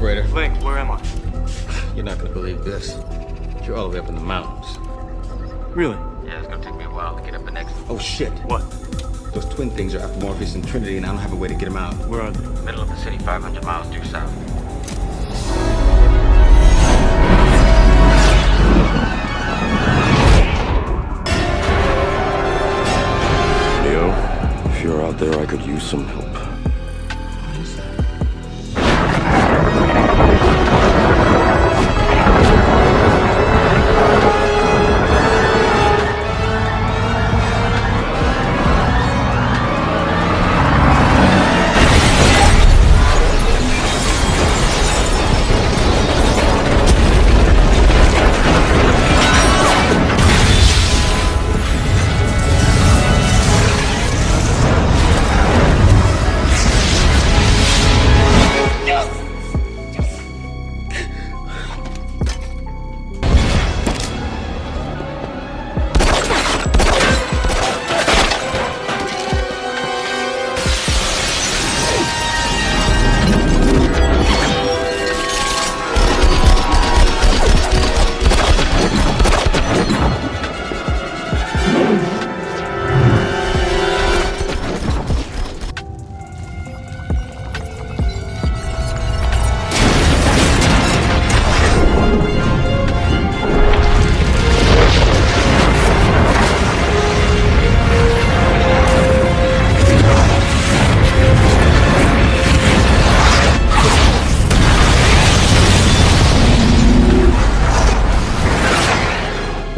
operator. Link, where am I? You're not gonna believe this. You're all the way up in the mountains. Really? Yeah, it's gonna take me a while to get up the next. Oh shit. What? Those twin things are after Morpheus and Trinity, and I don't have a way to get them out. Where are they? Middle of the city, 500 miles due south. Leo, if you're out there, I could use some help.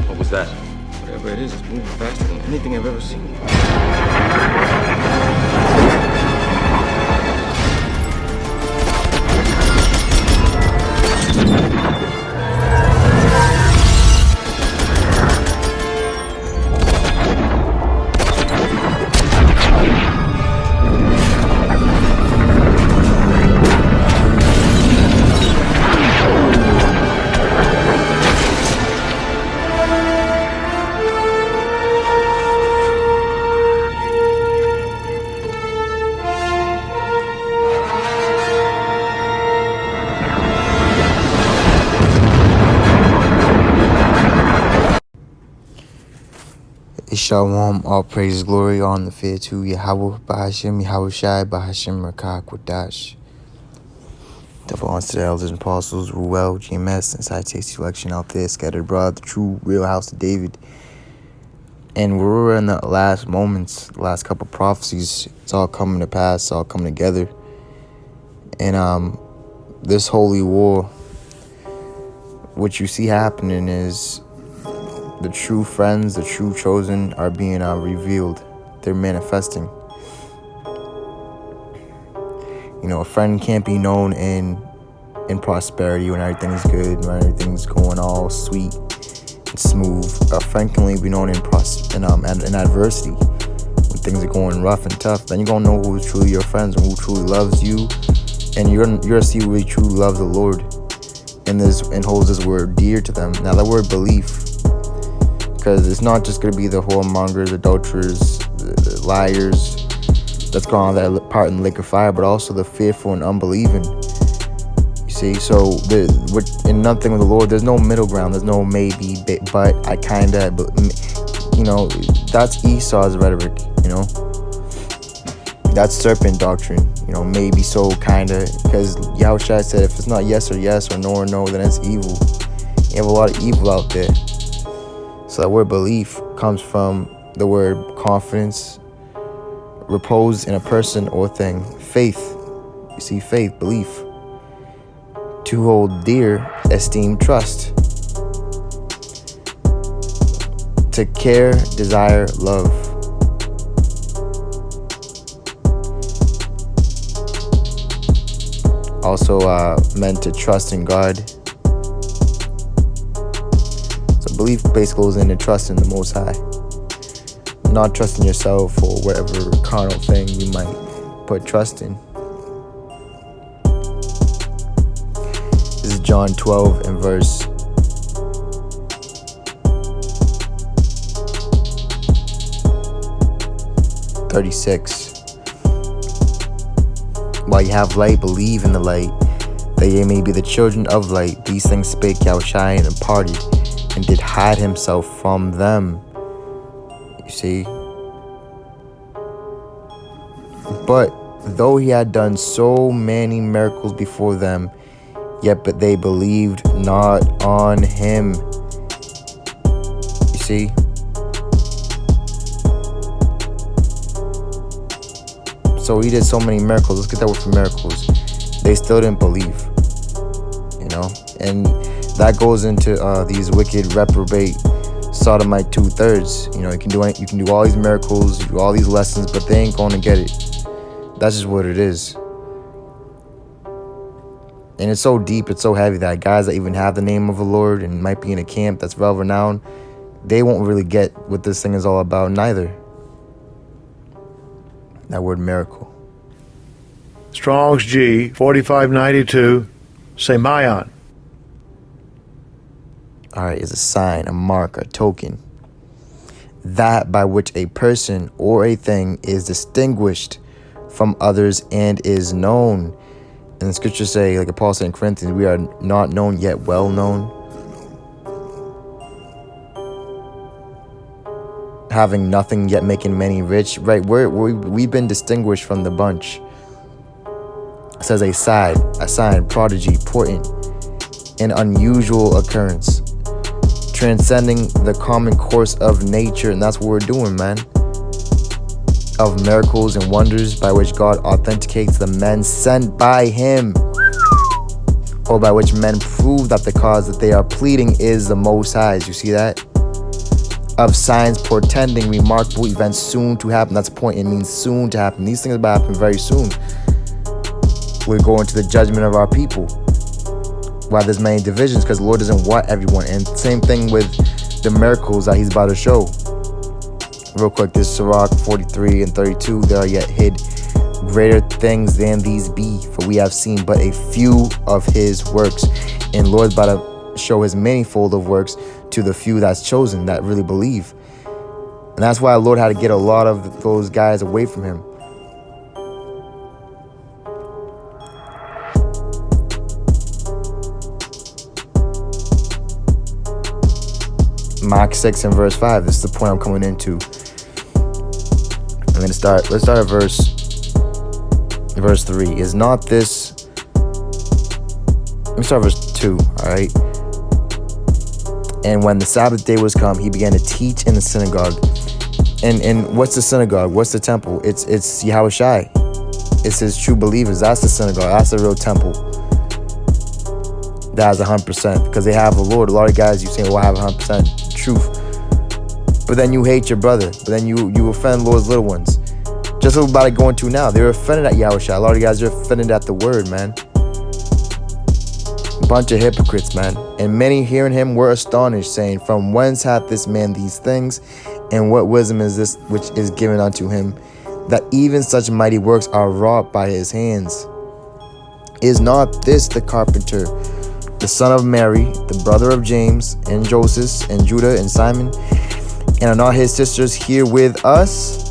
What is that? Whatever it is, it's moving faster than anything I've ever seen. Shalom, all praise, glory, on the fear to Yahweh, Bahashim, Yahweh Shai, Bahashim, Rakah, Quadash. Double honors to the elders and apostles, Ruel, GMS, Inside Taste Selection out there, scattered abroad, the true, real house of David. And we're in the last moments, the last couple prophecies. It's all coming to pass, it's all coming together. And this holy war, what you see happening is the true friends, the true chosen are being revealed. They're manifesting. You know, a friend can't be known in prosperity when everything's good, when everything's going all sweet and smooth. A friend can only be known in adversity, when things are going rough and tough. Then you're gonna know who's truly your friends and who truly loves you, and you're gonna see who really truly loves the Lord and holds His word dear to them. Now, that word belief. Because it's not just going to be the whoremongers, adulterers, the liars that's going on that part in the lake of fire, but also the fearful and unbelieving. You see, so in nothing with the Lord, there's no middle ground. There's no maybe, but I kind of, you know, that's Esau's rhetoric, you know. That's serpent doctrine, you know, maybe so, kind of. Because Yahushua said if it's not yes or no or no, then it's evil. You have a lot of evil out there. So that word belief comes from the word confidence, repose in a person or thing. Faith, you see, faith, belief. To hold dear, esteem, trust. To care, desire, love. Also meant to trust in God. Belief basically goes into trusting the Most High, not trusting yourself or whatever carnal thing you might put trust in. This is John 12 and verse 36. While you have light, believe in the light, that ye may be the children of light. These things spake Yahushua and departed, and did hide himself from them. You see? But though he had done so many miracles before them, yet but they believed not on him. You see? So he did so many miracles. Let's get that word for miracles. They still didn't believe. You know? And that goes into these wicked, reprobate, sodomite 2/3. You know, you can do all these miracles, you do all these lessons, but they ain't gonna get it. That's just what it is. And it's so deep, it's so heavy that guys that even have the name of the Lord and might be in a camp that's well renowned, they won't really get what this thing is all about neither. That word miracle. Strong's G 4592, Semayon. Alright, is a sign, a mark, a token. That by which a person or a thing is distinguished from others and is known. And the scriptures say, like Paul said in Corinthians, we are not known yet well known. Having nothing yet making many rich. Right, we've been distinguished from the bunch. It says a sign, prodigy, portent, an unusual occurrence, transcending the common course of nature. And that's what we're doing, man. Of miracles and wonders by which God authenticates the men sent by him, or by which men prove that the cause that they are pleading is the Most High's. You see that? Of signs portending remarkable events soon to happen. That's the point. It means soon to happen. These things are about to happen very soon. We're going to the judgment of our people. Why there's many divisions? Because the Lord doesn't want everyone. And same thing with the miracles that he's about to show. Real quick, this Sirach 43 and 32. There are yet hid greater things than these be, for we have seen but a few of his works. And Lord's about to show his manifold of works to the few that's chosen, that really believe. And that's why the Lord had to get a lot of those guys away from him. Mark 6 and verse 5. This is the point I'm coming into. I'm going to start. Let's start at verse 3. Is not this... Let me start verse 2, all right? And when the Sabbath day was come, he began to teach in the synagogue. And what's the synagogue? What's the temple? It's Yahushua. It's his true believers. That's the synagogue. That's the real temple. That's 100%. Because they have the Lord. A lot of guys, you say, well, I have 100% truth. But then you hate your brother. But then you offend Lord's little ones. Just what about it going to now. They're offended at Yahushua. A lot of guys are offended at the word, man. Bunch of hypocrites, man. And many hearing him were astonished, saying, from whence hath this man these things? And what wisdom is this which is given unto him, that even such mighty works are wrought by his hands? Is not this the carpenter, the son of Mary, the brother of James, and Joseph, and Judah, and Simon? And are not his sisters here with us?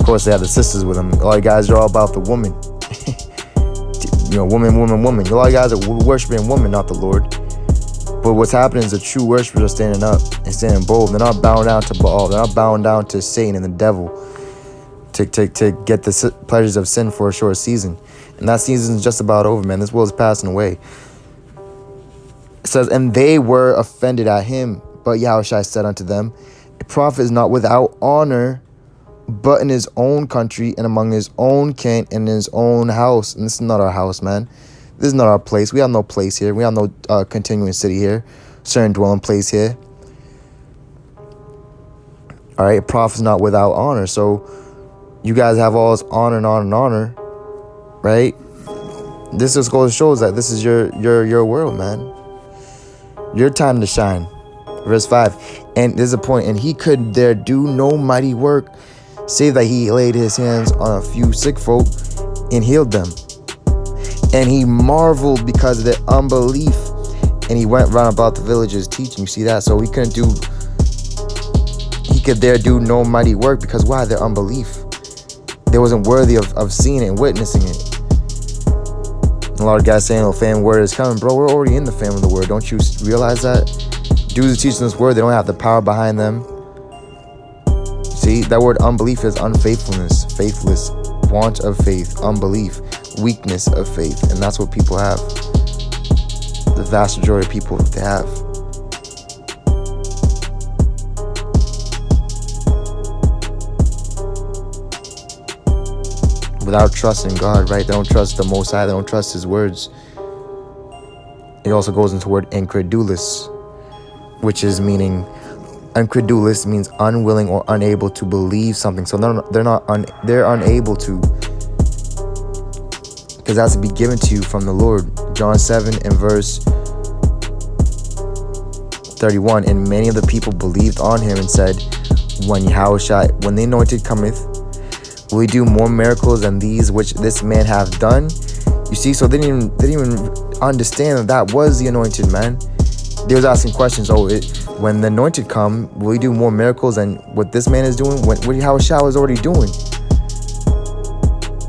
Of course, they have the sisters with them. A lot of guys are all about the woman. You know, woman. A lot of guys are worshiping woman, not the Lord. But what's happening is the true worshipers are standing up and standing bold. They're not bowing down to Baal. They're not bowing down to Satan and the devil to get the pleasures of sin for a short season. And that season is just about over, man. This world is passing away. It says, and they were offended at him. But Yahushua said unto them, a prophet is not without honor, but in his own country and among his own kin and in his own house. And this is not our house, man. This is not our place. We have no place here. We have no continuing city here. Certain dwelling place here. All right, a prophet is not without honor. So you guys have all this honor and honor and honor, right? This just goes to show that this is your world, man. Your time to shine. Verse 5. And there's a point. And he could there do no mighty work, save that he laid his hands on a few sick folk and healed them. And he marveled because of their unbelief. And he went round about the villages teaching. You see that? So he could there do no mighty work because why? Their unbelief. They wasn't worthy of seeing it and witnessing it. A lot of guys saying, oh, famine word is coming. Bro, we're already in the famine of the word. Don't you realize that? Dudes teaching this word, they don't have the power behind them. See, that word unbelief is unfaithfulness, faithless, want of faith, unbelief, weakness of faith. And that's what people have. The vast majority of people, they have. Without trusting God, right? They don't trust the Most High. They don't trust His words. It also goes into the word incredulous, which is meaning, incredulous means unwilling or unable to believe something. So they're unable to, because that's to be given to you from the Lord. John 7 and verse 31. And many of the people believed on Him and said, when the anointed cometh, will He do more miracles than these which this man hath done? You see, so they didn't even understand that was the anointed man. They was asking questions. When the anointed come, will He do more miracles than what this man is doing? What Yahushua is already doing?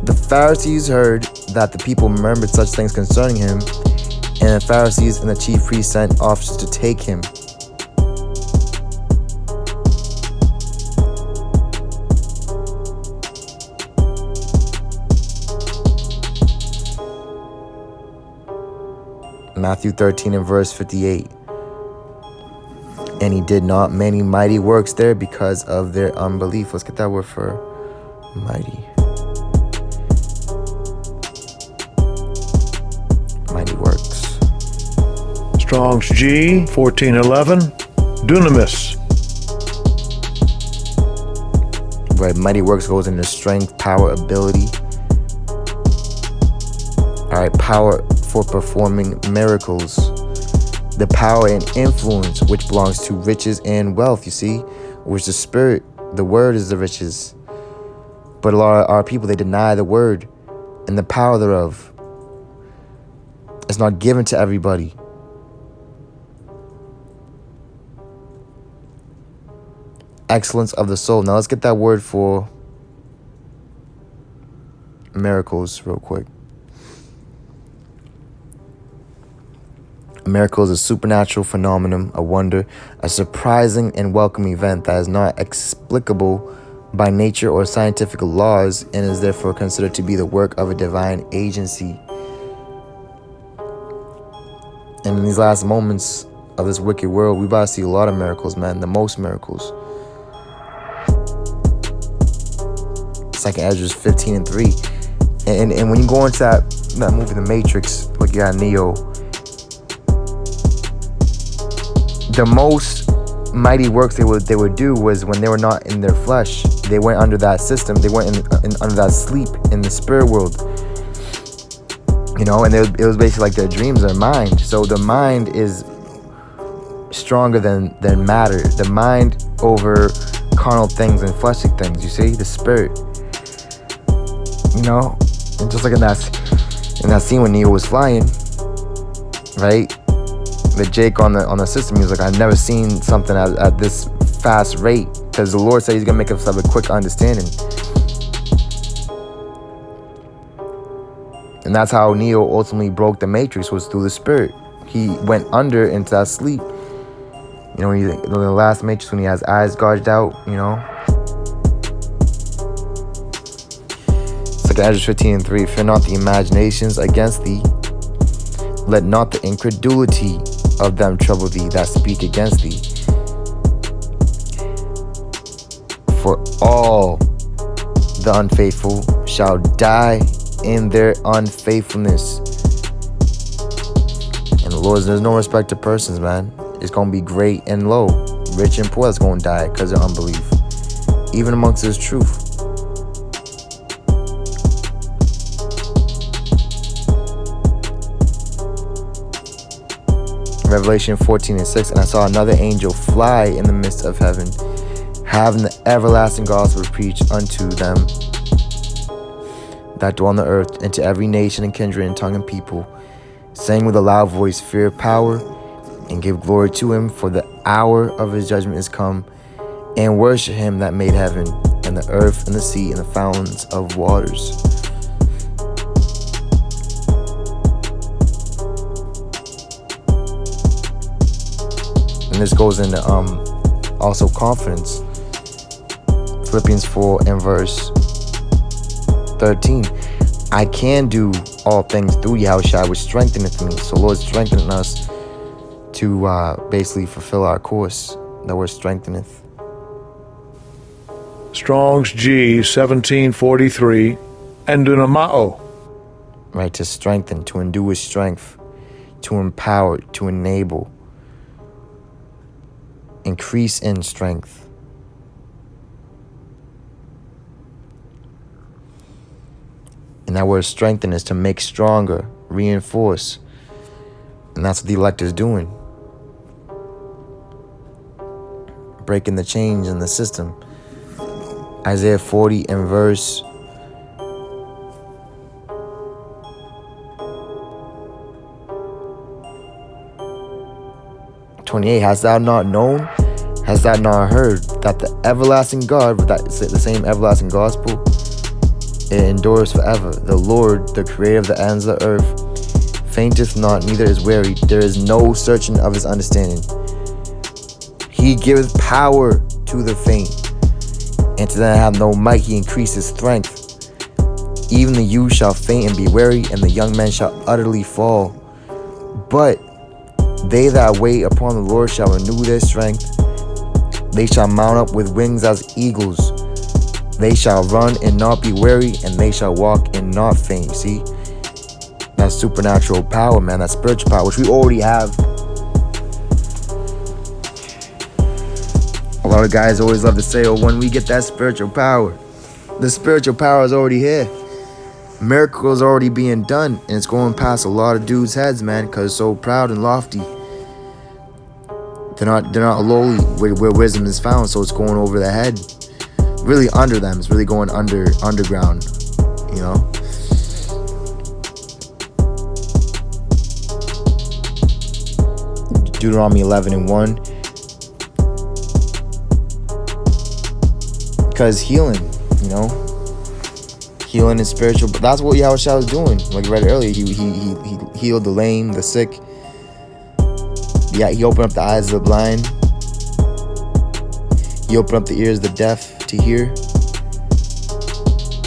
The Pharisees heard that the people remembered such things concerning Him, and the Pharisees and the chief priests sent officers to take Him. Matthew 13 and verse 58. And He did not many mighty works there because of their unbelief. Let's get that word for mighty. Mighty works. Strong's G, 1411. Dunamis. Right, mighty works goes into strength, power, ability. All right, power for performing miracles. The power and influence which belongs to riches and wealth, you see, which the Spirit, the word is the riches. But a lot of our people, they deny the word and the power thereof. It's not given to everybody. Excellence of the soul. Now let's get that word for miracles real quick. A miracle is a supernatural phenomenon, a wonder, a surprising and welcome event that is not explicable by nature or scientific laws and is therefore considered to be the work of a divine agency. And in these last moments of this wicked world, we about to see a lot of miracles, man, the most miracles. 2 Ezra 15 and 3. And when you go into that movie, The Matrix, like you got Neo, the most mighty works they would do was when they were not in their flesh. They went under that system. They went under that sleep in the spirit world. You know, and it was basically like their dreams, their mind. So the mind is stronger than matter. The mind over carnal things and fleshly things. You see, the spirit. You know, and just like in that scene when Neo was flying, right? The Jake on the system, he was like, I've never seen something at this fast rate, because the Lord said He's gonna make us have a quick understanding. And that's how Neo ultimately broke the Matrix, was through the Spirit. He went under into that sleep. You know, the last Matrix, when he has eyes gouged out, you know. It's like Ezra 15 and 3. Fear not the imaginations against thee. Let not the incredulity of them trouble thee that speak against thee. For all the unfaithful shall die in their unfaithfulness. And the Lord, there's no respect to persons, man. It's going to be great and low, rich and poor that's going to die because of unbelief, even amongst His truth. Revelation 14 and 6. And I saw another angel fly in the midst of heaven, having the everlasting gospel to preach unto them that dwell on the earth, and to every nation and kindred and tongue and people, saying with a loud voice, fear, power, and give glory to Him, for the hour of His judgment is come, and worship Him that made heaven and the earth and the sea and the fountains of waters. And this goes into also confidence. Philippians 4 and verse 13. I can do all things through Yahushua, which strengtheneth me. So Lord strengthening us to basically fulfill our course. That word strengtheneth. Strong's G 1743, endunamao. Right, to strengthen, to endue with strength, to empower, to enable, increase in strength. And that word strengthen is to make stronger, reinforce. And that's what the elect is doing. Breaking the chains in the system. Isaiah 40 and verse 28. Hast thou not known? Hast thou not heard that the everlasting God, that is the same everlasting gospel, it endures forever. The Lord, the creator of the ends of the earth, fainteth not, neither is weary. There is no searching of his understanding. He giveth power to the faint, and to them that have no might he increases strength. Even the youth shall faint and be weary, and the young men shall utterly fall. But they that wait upon the Lord shall renew their strength. They shall mount up with wings as eagles. They shall run and not be weary, and they shall walk and not faint. See? That's supernatural power, man. That's spiritual power, which we already have. A lot of guys always love to say, oh, when we get that spiritual power, the spiritual power is already here. Miracles are already being done, and it's going past a lot of dudes' heads, man, because it's so proud and lofty. They're not lowly where wisdom is found, so it's going over their head. Really under them. It's really going underground, you know? Deuteronomy 11 and 1. Because healing, you know? Healing is spiritual, but that's what Yahushua was doing. Like I read earlier, he healed the lame, the sick. Yeah, he opened up the eyes of the blind. He opened up the ears of the deaf to hear.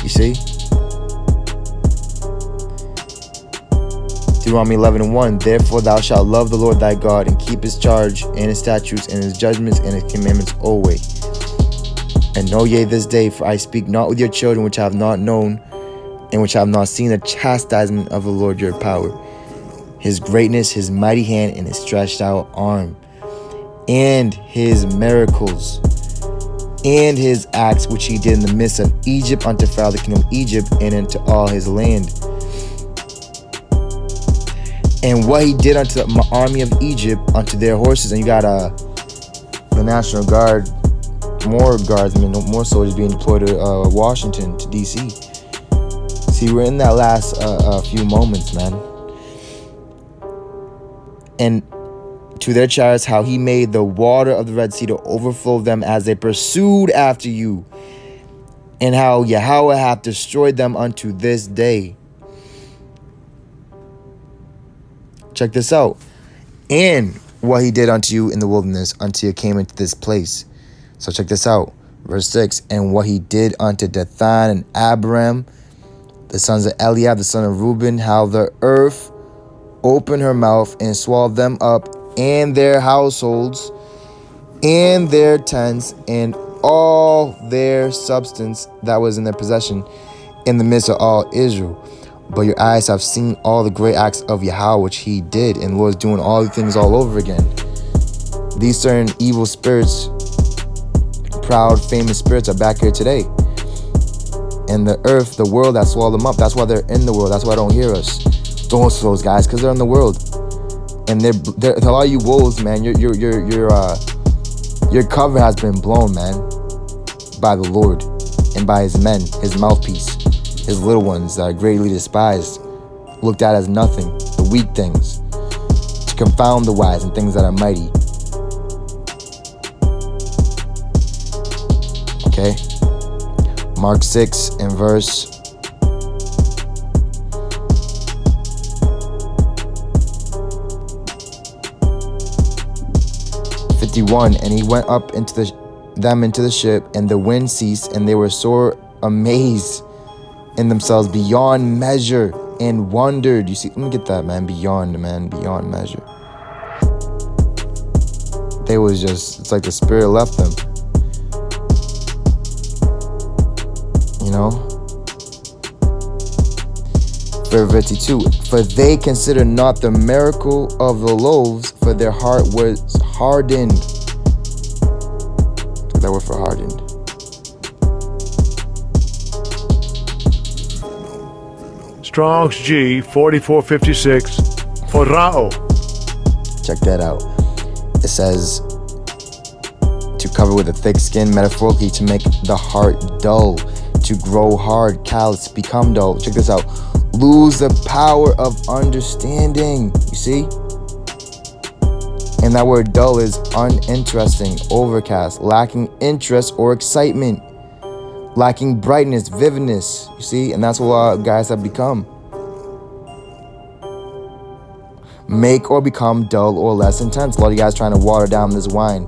You see? Deuteronomy 11 and 1. Therefore thou shalt love the Lord thy God, and keep his charge, and his statutes, and his judgments, and his commandments always. And know ye this day, for I speak not with your children which have not known, and which have not seen the chastisement of the Lord your power, his greatness, his mighty hand, and his stretched out arm, and his miracles, and his acts which he did in the midst of Egypt unto Pharaoh the king of Egypt, and unto all his land. And what he did unto the army of Egypt, unto their horses. And you got the National Guard, more guardsmen, more soldiers being deployed to Washington, to DC. See, we're in that last few moments, man. And to their chariots, how he made the water of the Red Sea to overflow them as they pursued after you, and how Yahweh hath destroyed them unto this day. Check this out. And what he did unto you in the wilderness, until you came into this place. So check this out. Verse 6. And what he did unto Dathan and Abiram, the sons of Eliab, the son of Reuben, how the earth opened her mouth and swallowed them up, and their households, and their tents, and all their substance that was in their possession, in the midst of all Israel. But your eyes have seen all the great acts of Yahweh which he did, and the Lord's doing all the things all over again. These certain evil spirits, proud, famous spirits, are back here today. And the earth, the world that swallowed them up, that's why they're in the world. That's why they don't hear us. Don't listen to those guys, because they're in the world. And they're a lot of you wolves, man. Your cover has been blown, man, by the Lord and by his men, his mouthpiece, his little ones that are greatly despised, looked at as nothing, the weak things, to confound the wise and things that are mighty. Okay? Mark 6 and verse 53. 51. And he went up into the ship, and the wind ceased, and they were sore amazed in themselves beyond measure, and wondered. You see, let me get that, man. Beyond measure. They was just, it's like the Spirit left them. You know? Verse 52. For they considered not the miracle of the loaves, for their heart was hardened. Look at that word for hardened. Strong's G 4456. Porao. Check that out. It says to cover with a thick skin, metaphorically to make the heart dull, to grow hard, callous, become dull. Check this out. Lose the power of understanding. You see? And that word dull is uninteresting, overcast, lacking interest or excitement, lacking brightness, vividness. You see? And that's what a lot of guys have become. Make or become dull or less intense. A lot of you guys trying to water down this wine.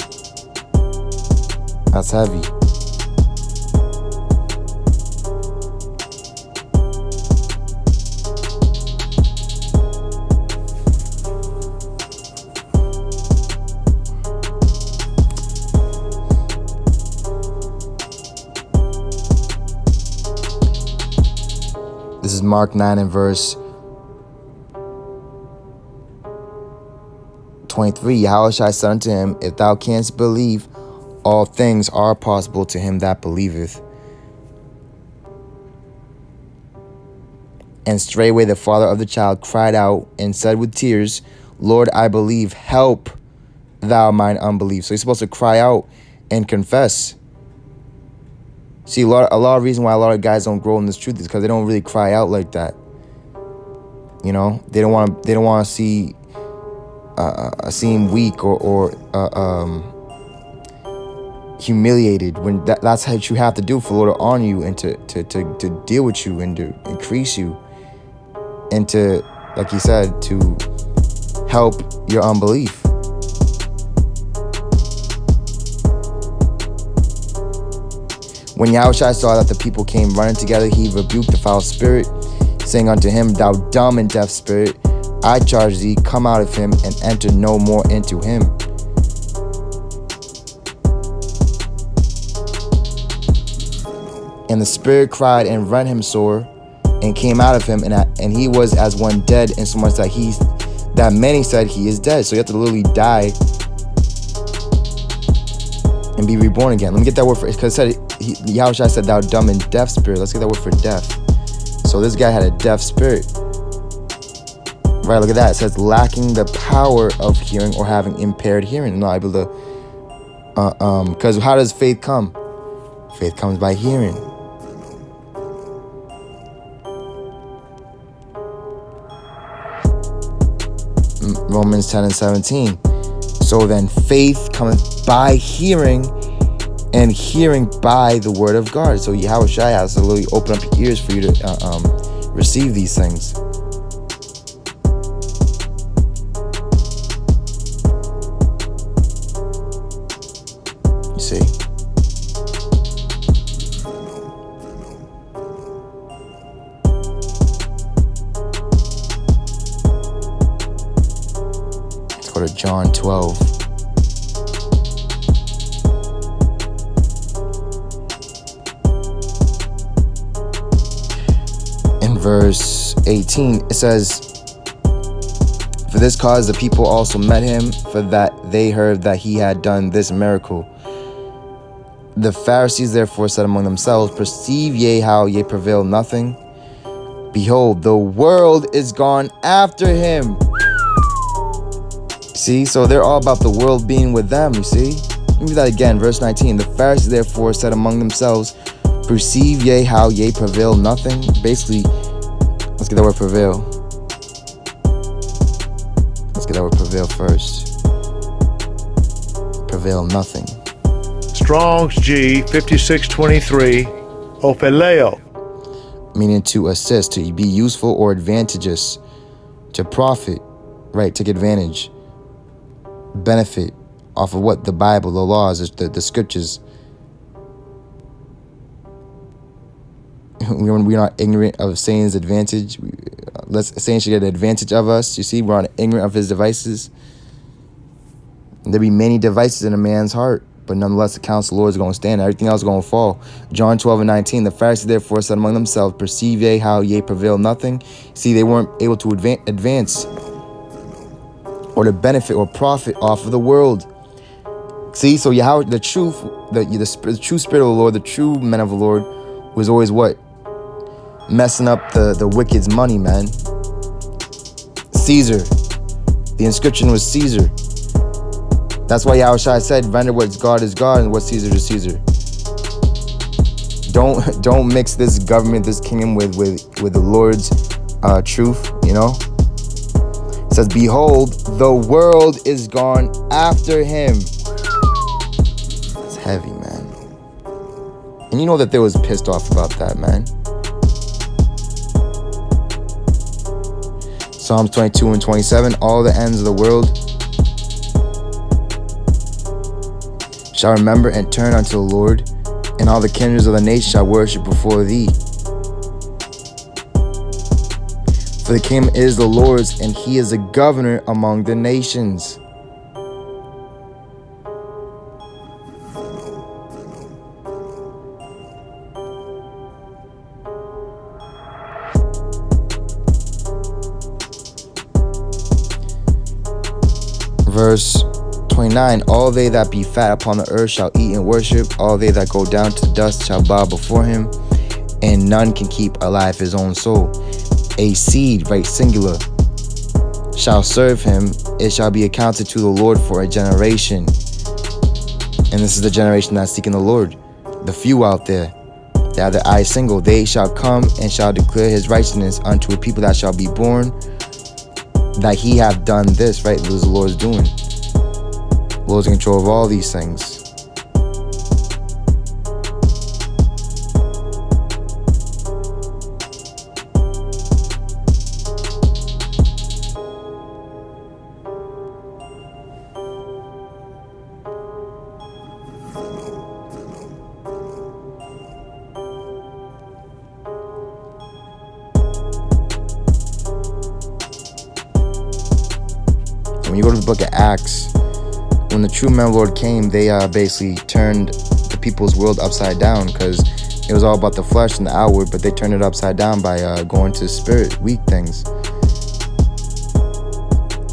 That's heavy. This is Mark 9 and verse 23. Yahushua said unto him, if thou canst believe, all things are possible to him that believeth. And straightway the father of the child cried out and said with tears, Lord, I believe, help thou mine unbelief. So you're supposed to cry out and confess. See, a lot of reason why a lot of guys don't grow in this truth is because they don't really cry out like that. You know, they don't want to see seem weak or humiliated, when that's what you have to do for the Lord to honor you and to deal with you and to increase you and to, like he said, to help your unbelief. When Yahushua saw that the people came running together, he rebuked the foul spirit, saying unto him, thou dumb and deaf spirit, I charge thee, come out of him and enter no more into him. And the spirit cried and rent him sore, and came out of him, and he was as one dead, insomuch that many said he is dead. So you have to literally die and be reborn again. Let me get that word for it, because Yahushua said, thou dumb and deaf spirit. Let's get that word for deaf. So this guy had a deaf spirit. Right, look at that. It says lacking the power of hearing or having impaired hearing. Not able to, because how does faith come? Faith comes by hearing. Romans 10 and 17. So then faith cometh by hearing, and hearing by the word of God. So Yahushua has to literally open up your ears for you to receive these things. You see? Let's go to John 12. Verse 18, it says, for this cause the people also met him, for that they heard that he had done this miracle. The Pharisees therefore said among themselves, perceive ye how ye prevail nothing? Behold, the world is gone after him. See, so they're all about the world being with them, you see? Let me do that again, verse 19. The Pharisees therefore said among themselves, perceive ye how ye prevail nothing? Basically, let's get that word prevail. Let's get that word prevail first. Prevail nothing. Strong's G 5623. Opheleo. Meaning to assist, to be useful or advantageous, to profit, right? Take advantage, benefit, Off of what? The Bible, the laws, the scriptures. We're not ignorant of Satan's advantage. Satan should get an advantage of us. You see, we're not ignorant of his devices. There be many devices in a man's heart, but nonetheless the counsel of the Lord is going to stand. Everything else is going to fall. John 12:19, the Pharisees therefore said among themselves, perceive ye how ye prevail nothing? See, they weren't able to advance or to benefit or profit off of the world. See, so Yahweh, the true spirit of the Lord, the true men of the Lord, was always what? Messing up the wicked's money, man. Caesar. The inscription was Caesar. That's why Yahushua said, render what's God is God and what's Caesar is Caesar. Don't mix this government, this kingdom with the Lord's truth, you know? It says, behold, the world is gone after him. It's heavy, man. And you know that they was pissed off about that, man. Psalms 22:27, all the ends of the world shall remember and turn unto the Lord, and all the kindreds of the nations shall worship before thee. For the kingdom is the Lord's, and he is a governor among the nations. Verse 29, all they that be fat upon the earth shall eat and worship. All they that go down to the dust shall bow before him, and none can keep alive his own soul. A seed, right, singular, shall serve him. It shall be accounted to the Lord for a generation. And this is the generation that's seeking the Lord. The few out there that have their eyes single, they shall come and shall declare his righteousness unto a people that shall be born, that he hath done this, right? This is the Lord's doing. Lord's in control of all these things. When you go to the book of Acts, when the true men of the Lord came, they basically turned the people's world upside down, because it was all about the flesh and the outward, but they turned it upside down by going to spirit, weak things.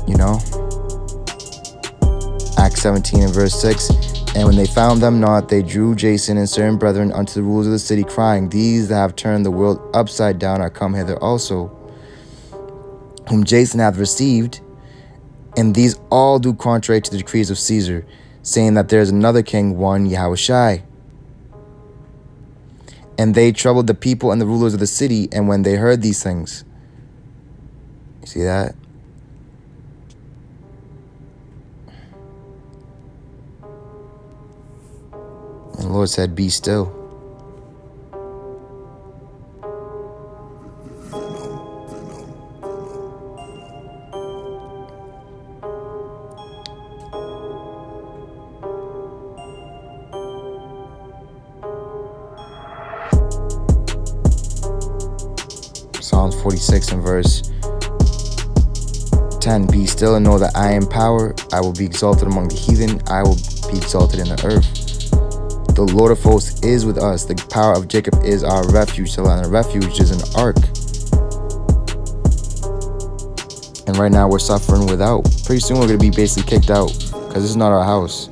You know? Acts 17 and verse 6. And when they found them not, they drew Jason and certain brethren unto the rulers of the city, crying, these that have turned the world upside down are come hither also, whom Jason hath received. And these all do contrary to the decrees of Caesar, saying that there is another king, one Yahushai. And they troubled the people and the rulers of the city, and when they heard these things. You see that? And the Lord said, be still. Psalms 46 and verse 10. Be still and know that I am power. I will be exalted among the heathen. I will be exalted in the earth. The Lord of hosts is with us. The power of Jacob is our refuge. The land of refuge is an ark. And right now we're suffering without. Pretty soon we're going to be basically kicked out, because this is not our house.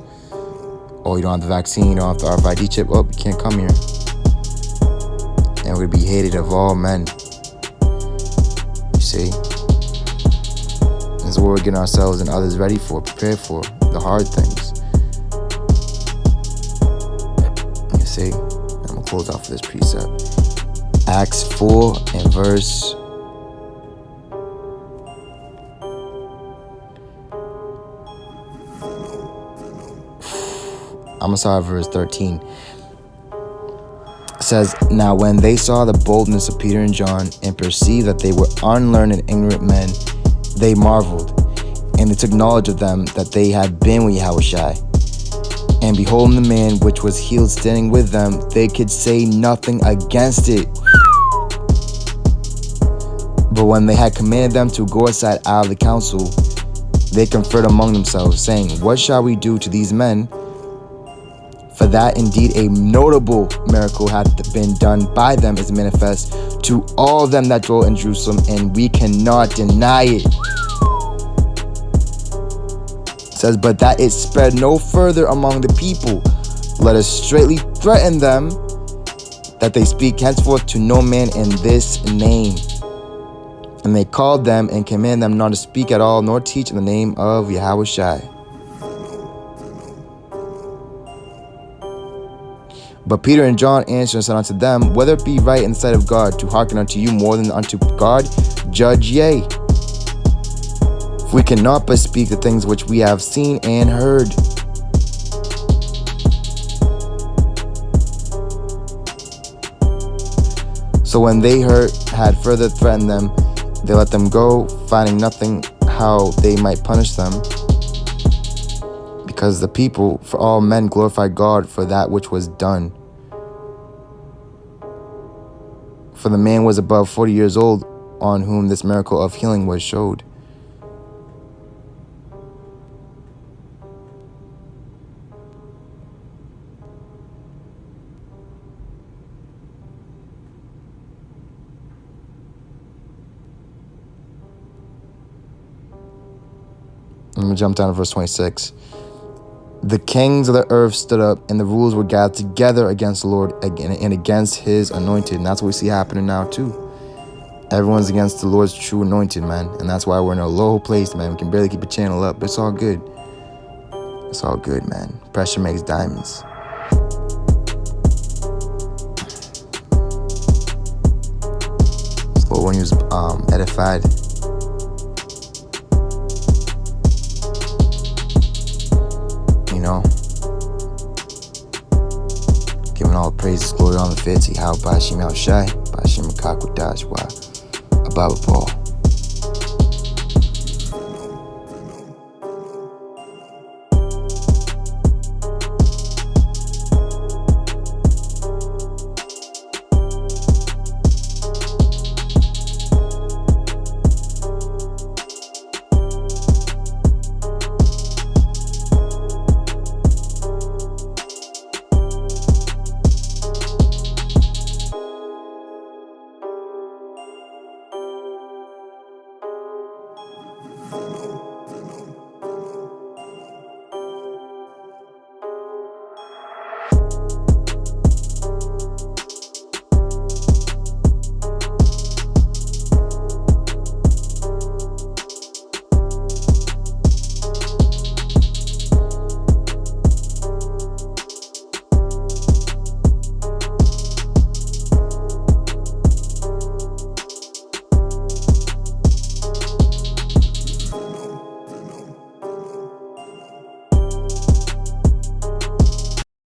Oh, you don't have the vaccine, you don't have the RFID chip. Oh, you can't come here. And we're going to be hated of all men. See, this is what we're getting ourselves and others ready for, prepared for, the hard things. You see, I'm gonna close off this precept. Acts 4 and verse 13. Says, now when they saw the boldness of Peter and John and perceived that they were unlearned and ignorant men, they marveled, And they took knowledge of them that they had been with Yahushai. And beholding the man which was healed standing with them, they could say nothing against it. But when they had commanded them to go aside out of the council, they conferred among themselves, saying, what shall we do to these men? For that indeed a notable miracle hath been done by them is manifest to all them that dwell in Jerusalem, and we cannot deny it. It says, but that it spread no further among the people, let us straightly threaten them that they speak henceforth to no man in this name. And they called them and commanded them not to speak at all, nor teach in the name of Yahushai. But Peter and John answered and said unto them, whether it be right in the sight of God to hearken unto you more than unto God, judge ye. For we cannot but speak the things which we have seen and heard. So when they had further threatened them, they let them go, finding nothing how they might punish them. Because the people, for all men, glorified God for that which was done. For the man was above 40 years old, on whom this miracle of healing was showed. I'm going to jump down to verse 26. The kings of the earth stood up, and the rulers were gathered together against the Lord and against his anointed. And that's what we see happening now too. Everyone's against the Lord's true anointed, man. And that's why we're in a low place, man. We can barely keep a channel up, but it's all good. It's all good, man. Pressure makes diamonds. So when he was edified, giving all praises, glory, honor, fear to Yahweh, Bashim Yahushai, Bashim Makakudash, Abba Paul.